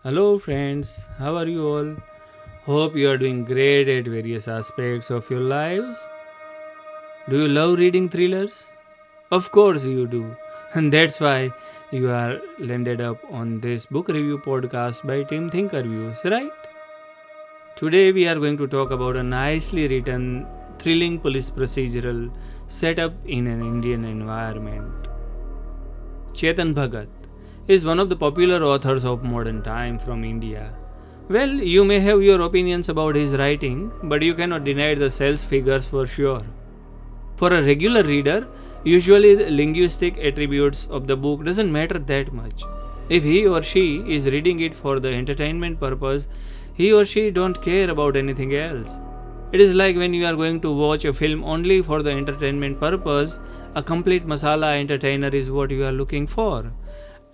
Hello, friends. How are you all? Hope you are doing great at various aspects of your lives. Do you love reading thrillers? Of course you do. And that's why you are landed up on this book review podcast by Team ThinkerViews, right? Today we are going to talk about a nicely written, thrilling police procedural set up in an Indian environment. Chetan Bhagat is one of the popular authors of modern time from India. Well, you may have your opinions about his writing, but you cannot deny the sales figures for sure. For a regular reader, usually the linguistic attributes of the book doesn't matter that much. If he or she is reading it for the entertainment purpose, he or she don't care about anything else. It is like when you are going to watch a film only for the entertainment purpose, a complete masala entertainer is what you are looking for.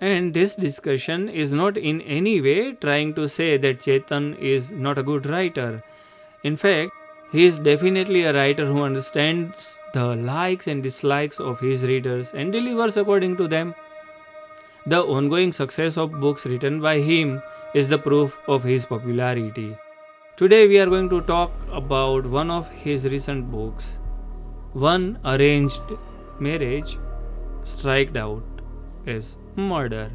And this discussion is not in any way trying to say that Chetan is not a good writer. In fact, he is definitely a writer who understands the likes and dislikes of his readers and delivers according to them. The ongoing success of books written by him is the proof of his popularity. Today we are going to talk about one of his recent books, One Arranged Marriage Striked Out as Murder.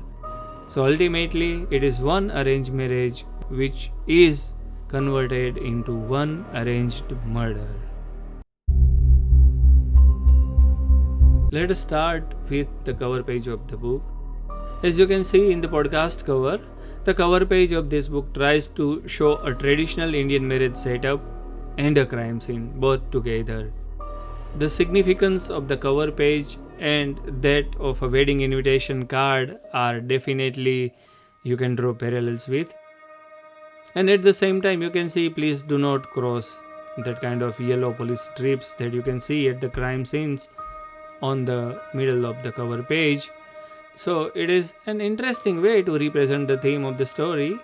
So ultimately it is one arranged marriage which is converted into one arranged murder. Let us start with the cover page of the book. As you can see in the podcast cover, the cover page of this book tries to show a traditional Indian marriage setup and a crime scene both together. The significance of the cover page and that of a wedding invitation card are definitely you can draw parallels with. And at the same time you can see please do not cross that kind of yellow police strips that you can see at the crime scenes on the middle of the cover page. So it is an interesting way to represent the theme of the story.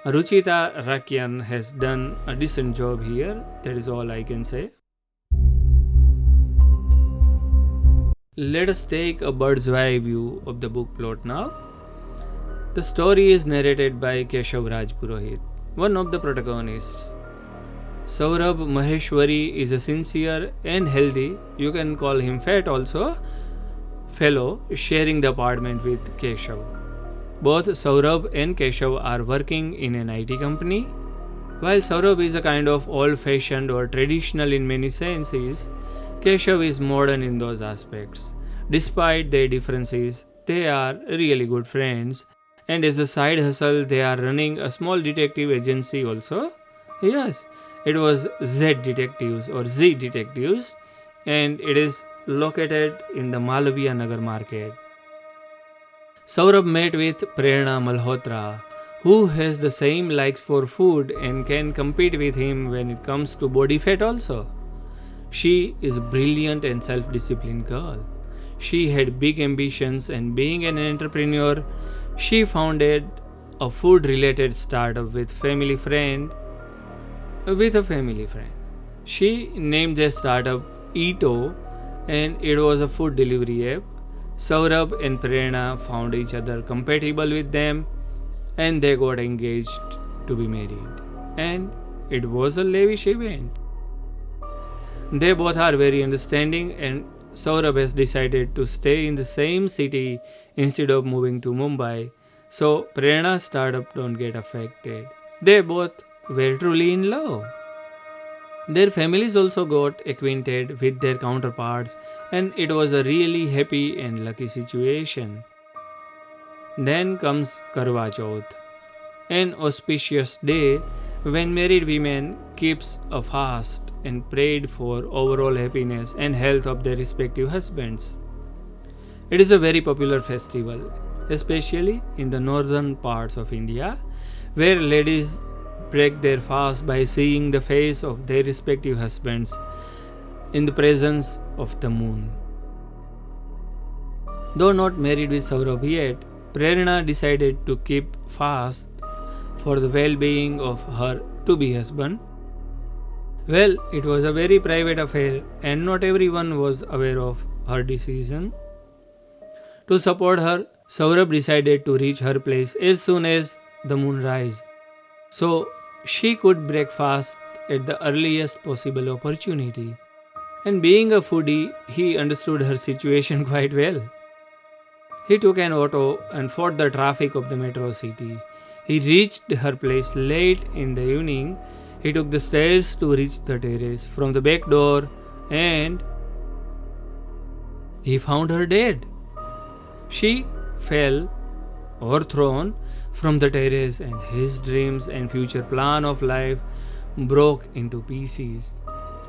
Ruchita Rakyan has done a decent job here, that is all I can say. Let us take a bird's eye view of the book plot now. The story is narrated by Keshav Rajpurohit, one of the protagonists. Saurabh Maheshwari is a sincere and healthy, you can call him fat also, fellow sharing the apartment with Keshav. Both Saurabh and Keshav are working in an IT company. While Saurabh is a kind of old-fashioned or traditional in many senses, Keshav is modern in those aspects. Despite their differences, they are really good friends, and as a side hustle, they are running a small detective agency also. Yes, it was Z Detectives or Z Detectives, and it is located in the Malaviya Nagar market. Saurabh met with Prerna Malhotra, who has the same likes for food and can compete with him when it comes to body fat also. She is a brilliant and self-disciplined girl. She had big ambitions and being an entrepreneur, she founded a food-related startup with a family friend. She named their startup Eato and it was a food delivery app. Saurabh and Prerna found each other compatible with them and they got engaged to be married. And it was a lavish event. They both are very understanding and Saurabh has decided to stay in the same city instead of moving to Mumbai, so Prerna's startup don't get affected. They both were truly in love. Their families also got acquainted with their counterparts and it was a really happy and lucky situation. Then comes Karwa Chauth, an auspicious day when married women keeps a fast and prayed for overall happiness and health of their respective husbands. It is a very popular festival, especially in the northern parts of India, where ladies break their fast by seeing the face of their respective husbands in the presence of the moon. Though not married with Saurabh yet, Prerna decided to keep fast for the well-being of her to-be husband. Well, it was a very private affair and not everyone was aware of her decision. To support her, Saurabh decided to reach her place as soon as the moonrise, so she could break fast at the earliest possible opportunity. And being a foodie, he understood her situation quite well. He took an auto and fought the traffic of the metro city. He reached her place late in the evening. He took the stairs to reach the terrace from the back door, and he found her dead. She fell overthrown from the terrace, and his dreams and future plan of life broke into pieces.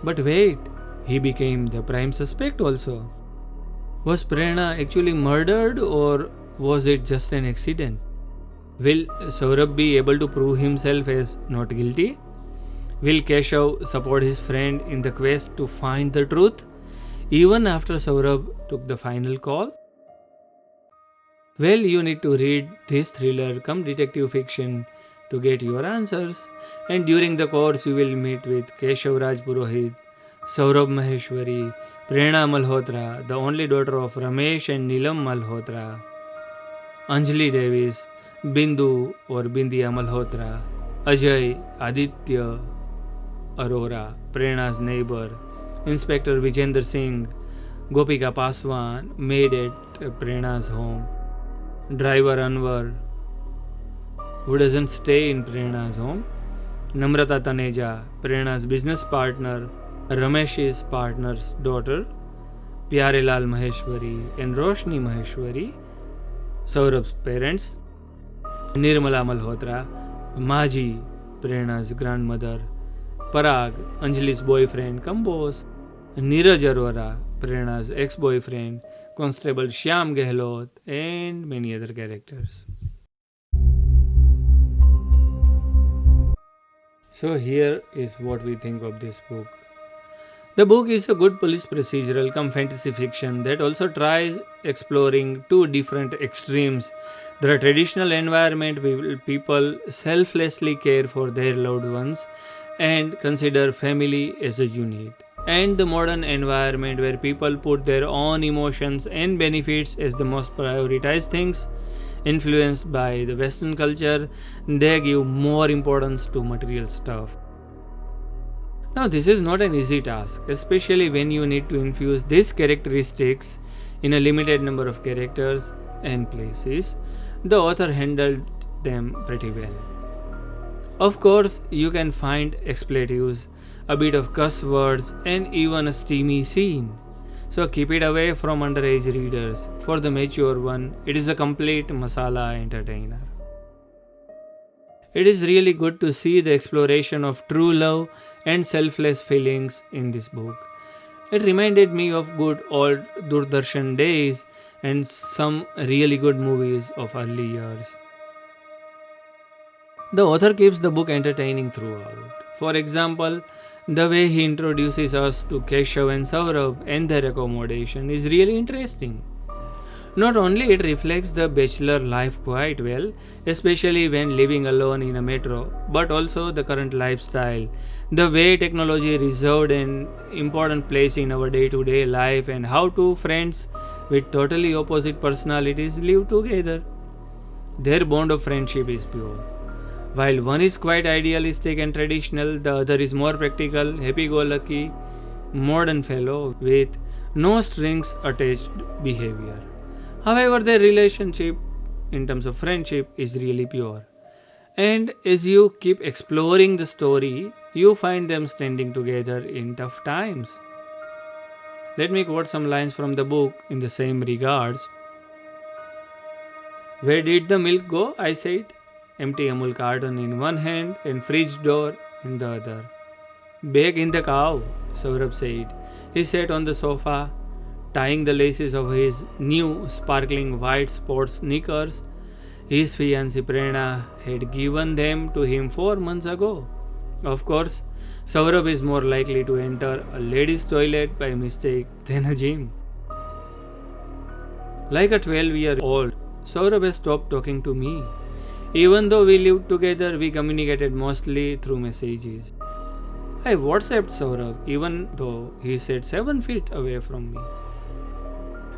But wait, he became the prime suspect also. Was Prerna actually murdered, or was it just an accident? Will Saurabh be able to prove himself as not guilty? Will Keshav support his friend in the quest to find the truth, even after Saurabh took the final call? Well, you need to read this thriller come detective fiction to get your answers. And during the course, you will meet with Keshav Raj Purohit, Saurabh Maheshwari, Prerna Malhotra, the only daughter of Ramesh and Neelam Malhotra, Anjali Davis, Bindu or Bindiya Malhotra, Ajay, Aditya, Arora, Prerna's neighbor, Inspector Vijender Singh, Gopika Paswan, maid at Prerna's home, driver Anwar, who doesn't stay in Prerna's home, Namrata Taneja, Prerna's business partner, Ramesh's partner's daughter, Pyarelal Maheshwari and Roshni Maheshwari, Saurabh's parents, Nirmala Malhotra, Maji, Prerna's grandmother, Parag, Anjali's boyfriend, Kambos, Neeraj Arora, Prerna's ex-boyfriend, Constable Shyam Gehlot, and many other characters. So here is what we think of this book. The book is a good police procedural come fantasy fiction that also tries exploring two different extremes. The traditional environment where people selflessly care for their loved ones and consider family as a unit, and the modern environment where people put their own emotions and benefits as the most prioritized things. Influenced by the Western culture, they give more importance to material stuff. Now, this is not an easy task, especially when you need to infuse these characteristics in a limited number of characters and places. The author handled them pretty well. Of course, you can find expletives, a bit of cuss words, and even a steamy scene. So keep it away from underage readers. For the mature one, it is a complete masala entertainer. It is really good to see the exploration of true love and selfless feelings in this book. It reminded me of good old Doordarshan days and some really good movies of early years. The author keeps the book entertaining throughout. For example, the way he introduces us to Keshav and Saurabh and their accommodation is really interesting. Not only it reflects the bachelor life quite well, especially when living alone in a metro, but also the current lifestyle, the way technology reserved an important place in our day-to-day life, and how two friends with totally opposite personalities live together. Their bond of friendship is pure. While one is quite idealistic and traditional, the other is more practical, happy-go-lucky, modern fellow with no strings attached behavior. However, their relationship in terms of friendship is really pure. And as you keep exploring the story, you find them standing together in tough times. Let me quote some lines from the book in the same regards. "Where did the milk go?" I said. Empty Amul carton in one hand and fridge door in the other. "Back in the cow," Saurabh said. He sat on the sofa, tying the laces of his new sparkling white sports sneakers. His fiancée Prerna had given them to him 4 months ago. Of course, Saurabh is more likely to enter a ladies' toilet by mistake than a gym. Like a 12-year-old, Saurabh has stopped talking to me. Even though we lived together, we communicated mostly through messages. I WhatsApped Saurabh even though he sat 7 feet away from me.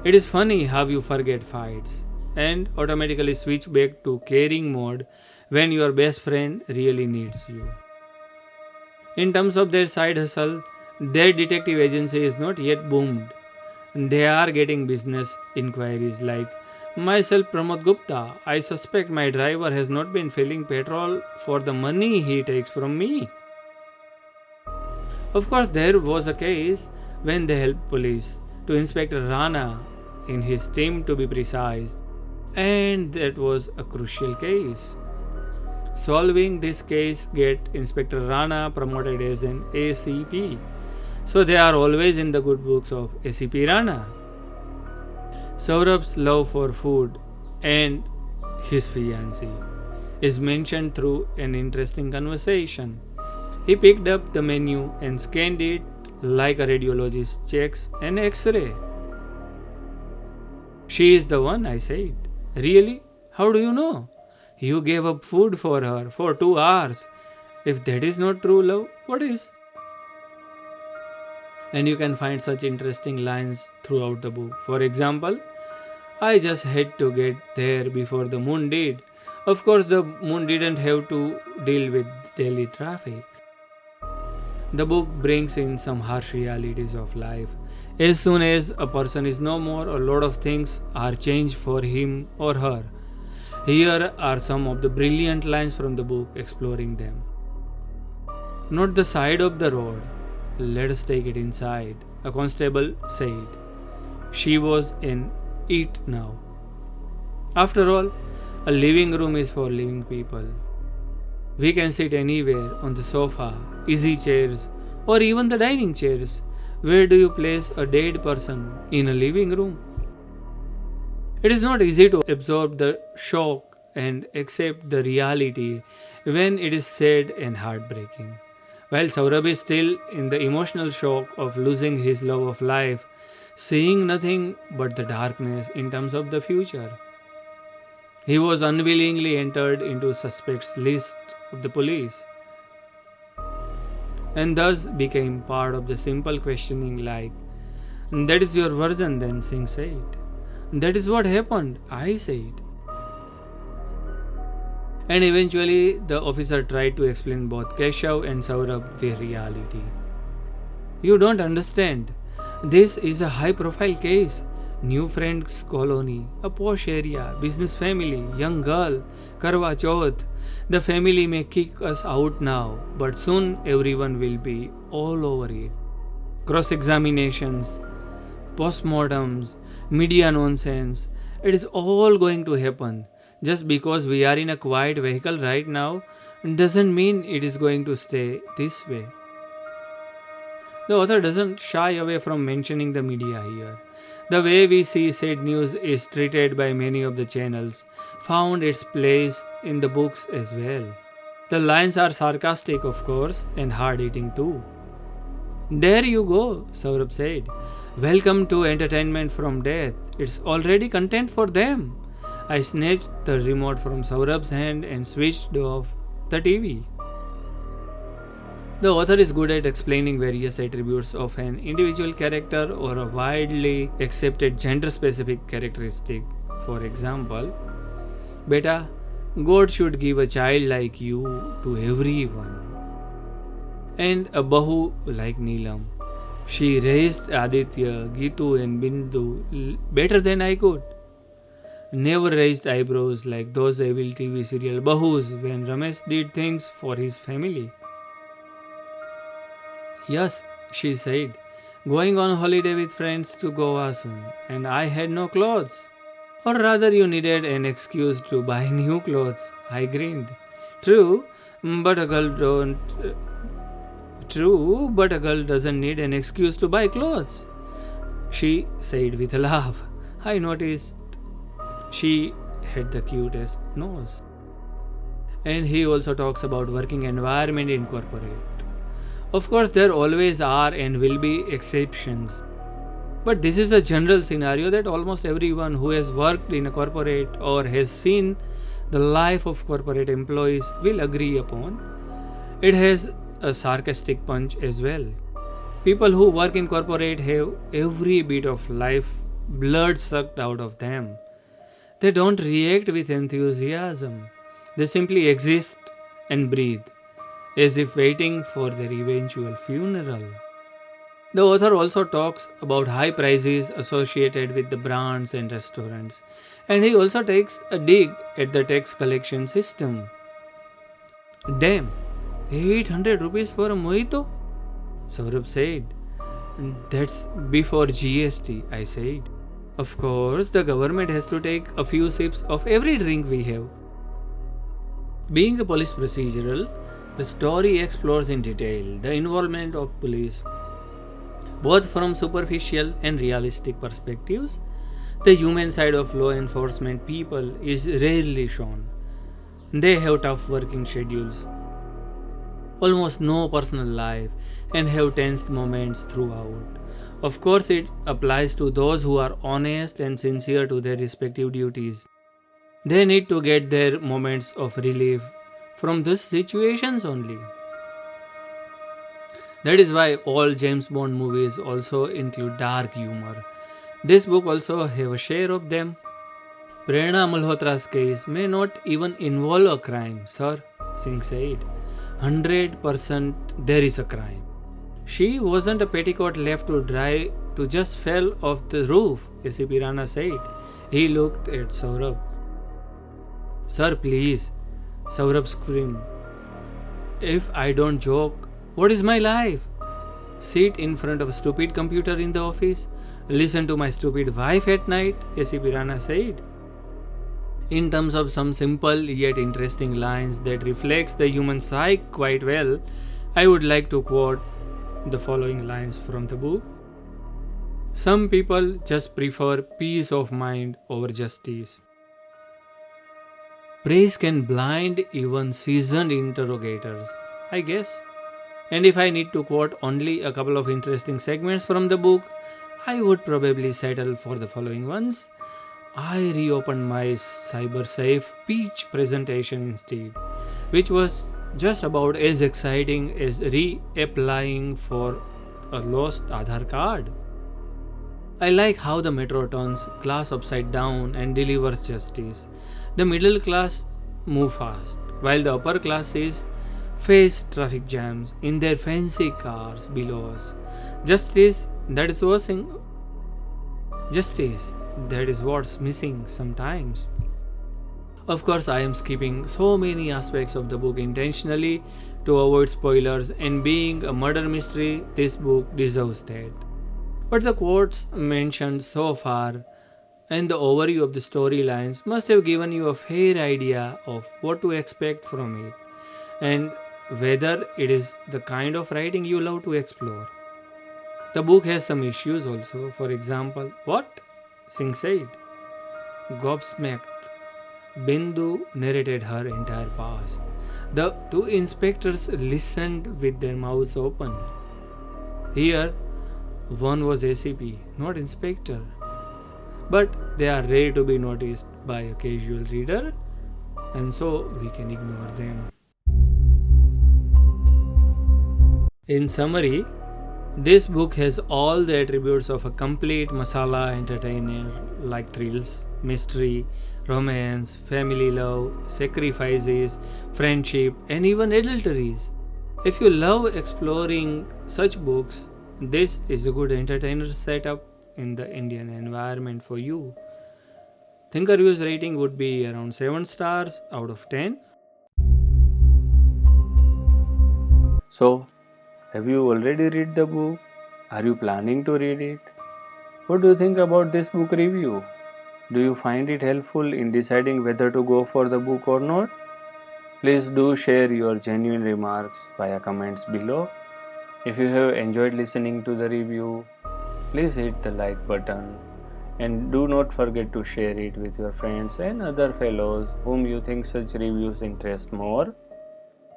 It is funny how you forget fights and automatically switch back to caring mode when your best friend really needs you. In terms of their side hustle, their detective agency is not yet boomed. They are getting business inquiries like, myself Pramod Gupta, I suspect my driver has not been filling petrol for the money he takes from me. Of course, there was a case when they helped police to Inspector Rana in his team to be precise, and that was a crucial case. Solving this case get Inspector Rana promoted as an ACP. So they are always in the good books of ACP Rana. Saurabh's love for food and his fiancée is mentioned through an interesting conversation. He picked up the menu and scanned it like a radiologist checks an X-ray. She is the one, I said. Really? How do you know? You gave up food for her for 2 hours. If that is not true love, what is? And you can find such interesting lines throughout the book. For example, I just had to get there before the moon did. Of course, the moon didn't have to deal with daily traffic. The book brings in some harsh realities of life. As soon as a person is no more, a lot of things are changed for him or her. Here are some of the brilliant lines from the book exploring them. Not the side of the road. Let us take it inside, a constable said. She was in it now. After all, a living room is for living people. We can sit anywhere on the sofa, easy chairs, or even the dining chairs. Where do you place a dead person in a living room? It is not easy to absorb the shock and accept the reality when it is sad and heartbreaking. While Saurabh is still in the emotional shock of losing his love of life, seeing nothing but the darkness in terms of the future. He was unwillingly entered into suspects list of the police and thus became part of the simple questioning like, that is your version then, Singh said. That is what happened, I said. And eventually the officer tried to explain both Keshav and Saurabh the reality. You don't understand. This is a high profile case. New friends colony, a posh area, business family, young girl, Karwa Chauth. The family may kick us out now, but soon everyone will be all over it. Cross-examinations, postmortems, media nonsense. It is all going to happen. Just because we are in a quiet vehicle right now doesn't mean it is going to stay this way. The author doesn't shy away from mentioning the media here. The way we see said news is treated by many of the channels found its place in the books as well. The lines are sarcastic, of course, and hard-hitting too. There you go, Saurabh said. Welcome to entertainment from death. It's already content for them. I snatched the remote from Saurabh's hand and switched off the TV. The author is good at explaining various attributes of an individual character or a widely accepted gender-specific characteristic. For example, Beta, God should give a child like you to everyone. And a Bahu like Neelam. She raised Aditya, Gitu and Bindu better than I could. Never raised eyebrows like those evil TV serial Bahus when Ramesh did things for his family. Yes, she said, going on holiday with friends to Goa soon, and I had no clothes. Or rather, you needed an excuse to buy new clothes. I grinned. True, but a girl doesn't need an excuse to buy clothes. She said with a laugh. I noticed she had the cutest nose. And he also talks about working environment in corporate. Of course, there always are and will be exceptions. But this is a general scenario that almost everyone who has worked in a corporate or has seen the life of corporate employees will agree upon. It has a sarcastic punch as well. People who work in corporate have every bit of life blood sucked out of them. They don't react with enthusiasm. They simply exist and breathe, as if waiting for their eventual funeral. The author also talks about high prices associated with the brands and restaurants, and he also takes a dig at the tax collection system. Damn, 800 rupees for a mojito? Saurabh said. That's before GST, I said. Of course, the government has to take a few sips of every drink we have. Being a police procedural, the story explores in detail the involvement of police, both from superficial and realistic perspectives. The human side of law enforcement people is rarely shown. They have tough working schedules, almost no personal life, and have tensed moments throughout. Of course, it applies to those who are honest and sincere to their respective duties. They need to get their moments of relief from these situations only. That is why all James Bond movies also include dark humor. This book also have a share of them. Prerna Malhotra's case may not even involve a crime, sir, Singh said. 100% there is a crime. She wasn't a petticoat left to dry to just fell off the roof, ACP Rana said. He looked at Saurabh. Sir, please, Saurabh screamed. If I don't joke, what is my life? Sit in front of a stupid computer in the office? Listen to my stupid wife at night, ACP Rana said. In terms of some simple yet interesting lines that reflects the human psyche quite well, I would like to quote the following lines from the book. Some people just prefer peace of mind over justice. Praise can blind even seasoned interrogators, I guess. And if I need to quote only a couple of interesting segments from the book, I would probably settle for the following ones. I reopened my CyberSafe Peach presentation instead, which was just about as exciting as reapplying for a lost Aadhaar card. I like how the metro turns class upside down and delivers justice. The middle class move fast, while the upper classes face traffic jams in their fancy cars below us. Justice, that is what's missing sometimes. Of course, I am skipping so many aspects of the book intentionally to avoid spoilers, and being a murder mystery, this book deserves that. But the quotes mentioned so far and the overview of the storylines must have given you a fair idea of what to expect from it and whether it is the kind of writing you love to explore. The book has some issues also. For example, what? Singh said. Gobsmacked. Bindu narrated her entire past. The two inspectors listened with their mouths open. Here, one was ACP, not inspector. But they are rare to be noticed by a casual reader, and so we can ignore them. In summary, this book has all the attributes of a complete masala entertainer like thrills, mystery, romance, family love, sacrifices, friendship, and even adulteries. If you love exploring such books, this is a good entertainer setup in the Indian environment for you. ThinkerViews rating would be around 7 stars out of 10. So, have you already read the book? Are you planning to read it? What do you think about this book review? Do you find it helpful in deciding whether to go for the book or not? Please do share your genuine remarks via comments below. If you have enjoyed listening to the review, please hit the like button and do not forget to share it with your friends and other fellows whom you think such reviews interest more.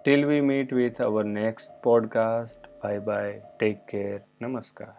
Till we meet with our next podcast, bye bye, take care, namaskar.